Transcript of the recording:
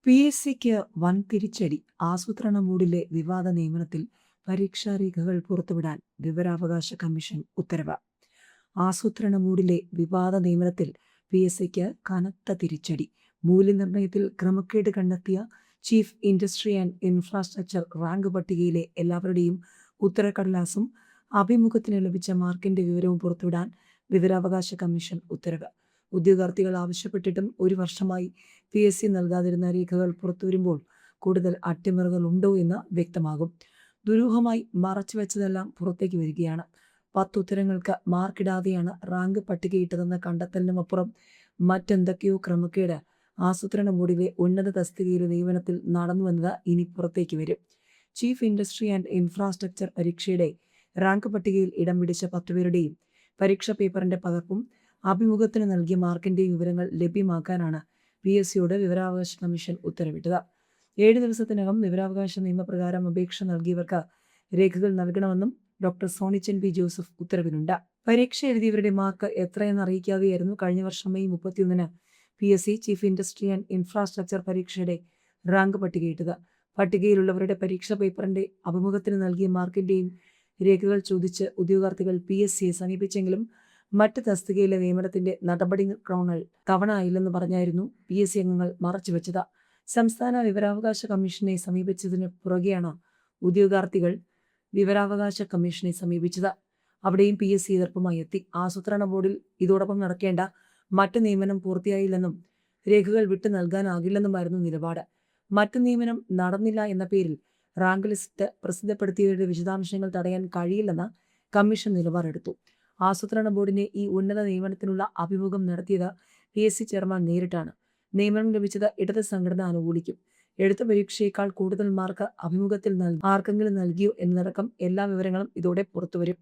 പി.എസ്.സിക്ക് വൻ തിരിച്ചടി. ആസൂത്രണ മൂഡിലെ വിവാദ നിയമനത്തിൽ പരീക്ഷാരേഖകൾ പുറത്തുവിടാൻ വിവരാവകാശ കമ്മീഷൻ ഉത്തരവ്. ആസൂത്രണ മൂഡിലെ വിവാദ നിയമനത്തിൽ പി.എസ്.സിക്ക് കനത്ത തിരിച്ചടി. മൂല്യനിർണ്ണയത്തിൽ ക്രമക്കേട് കണ്ടെത്തിയ chief industry and infrastructure rank പട്ടികയിലെ എല്ലാവരുടെയും ഉത്തരക്കടലാസും അഭിമുഖത്തിന് ലഭിച്ച മാർക്കിന്റെ വിവരവും പുറത്തുവിടാൻ വിവരാവകാശ കമ്മീഷൻ ഉത്തരവ്. ഉദ്യോഗാർത്ഥികൾ ആവശ്യപ്പെട്ടിട്ടും ഒരു വർഷമായി പി.എസ്.സി നൽകാതിരുന്ന രേഖകൾ പുറത്തുവരുമ്പോൾ കൂടുതൽ അട്ടിമറികൾ ഉണ്ടോ എന്ന് വ്യക്തമാകും. ദുരൂഹമായി മറച്ചുവെച്ചതെല്ലാം പുറത്തേക്ക് വരികയാണ്. 10 ഉത്തരങ്ങൾക്ക് മാർക്കിടാതെയാണ് റാങ്ക് പട്ടികയിട്ടതെന്ന കണ്ടെത്തലിനുമപ്പുറം മറ്റെന്തൊക്കെയോ ക്രമക്കേട് ആസൂത്രണ ബോർഡിലെ ഉന്നത തസ്തികയിലെ നിയമനത്തിൽ നടന്നുവെന്നത് ഇനി പുറത്തേക്ക് വരും. ചീഫ് ഇൻഡസ്ട്രി ആൻഡ് ഇൻഫ്രാസ്ട്രക്ചർ പരീക്ഷയുടെ റാങ്ക് പട്ടികയിൽ ഇടം പിടിച്ച 10 പേരുടെയും പരീക്ഷാ പേപ്പറിന്റെ പകർപ്പും അഭിമുഖത്തിന് നൽകിയ മാർക്കിന്റെ വിവരങ്ങൾ ലഭ്യമാക്കാനാണ് പി.എസ്.സിയോട് വിവരാവകാശ കമ്മീഷൻ ഉത്തരവിട്ടത്. 7 ദിവസത്തിനകം വിവരാവകാശ നിയമപ്രകാരം അപേക്ഷ നൽകിയവർക്ക് രേഖകൾ നൽകണമെന്നും ഡോക്ടർ സോണിച്ചൻ പി. ജോസഫ് ഉത്തരവിലുണ്ട്. പരീക്ഷ എഴുതിയവരുടെ മാർക്ക് എത്രയെന്ന് അറിയിക്കാതെയായിരുന്നു കഴിഞ്ഞ വർഷം മെയ് 31-ന് PSC chief industry and infrastructure പരീക്ഷയുടെ റാങ്ക് പട്ടികയിട്ടത്. പട്ടികയിലുള്ളവരുടെ പരീക്ഷാ പേപ്പറിന്റെ അഭിമുഖത്തിന് നൽകിയ മാർക്കിന്റെയും രേഖകൾ ചോദിച്ച് ഉദ്യോഗാർത്ഥികൾ പി.എസ്.സിയെ സമീപിച്ചെങ്കിലും മറ്റ് തസ്തികയിലെ നിയമനത്തിന്റെ നടപടിക്രമങ്ങൾ തവണ ആയില്ലെന്ന് പറഞ്ഞായിരുന്നു പി.എസ്.സി അംഗങ്ങൾ മറച്ചുവെച്ചത്. സംസ്ഥാന വിവരാവകാശ കമ്മീഷനെ സമീപിച്ചതിന് പുറകെയാണ് ഉദ്യോഗാർത്ഥികൾ വിവരാവകാശ കമ്മീഷനെ സമീപിച്ചത്. അവിടെയും പി.എസ്.സി എതിർപ്പുമായി എത്തി. ആസൂത്രണ ബോർഡിൽ ഇതോടൊപ്പം നടക്കേണ്ട മറ്റ് നിയമനം പൂർത്തിയായില്ലെന്നും രേഖകൾ വിട്ടു നൽകാനാകില്ലെന്നുമായിരുന്നു നിലപാട്. മറ്റ് നിയമനം നടന്നില്ല എന്ന പേരിൽ റാങ്ക് ലിസ്റ്റ് പ്രസിദ്ധപ്പെടുത്തിയവരുടെ വിശദാംശങ്ങൾ തടയാൻ കഴിയില്ലെന്ന് കമ്മീഷൻ നിലപാടെടുത്തു. ആസൂത്രണ ബോർഡിനെ ഈ ഉന്നത നിയമനത്തിനുള്ള അഭിമുഖം നടത്തിയത് പി.എസ്.സി ചെയർമാൻ നേരിട്ടാണ്. നിയമനം ലഭിച്ചത് ഇടത് സംഘടന അനുകൂലിക്കും. എഴുത്ത് പരീക്ഷയേക്കാൾ കൂടുതൽ മാർക്ക് അഭിമുഖത്തിൽ ആർക്കെങ്കിലും നൽകിയോ എന്നതടക്കം എല്ലാ വിവരങ്ങളും ഇതോടെ പുറത്തുവരും.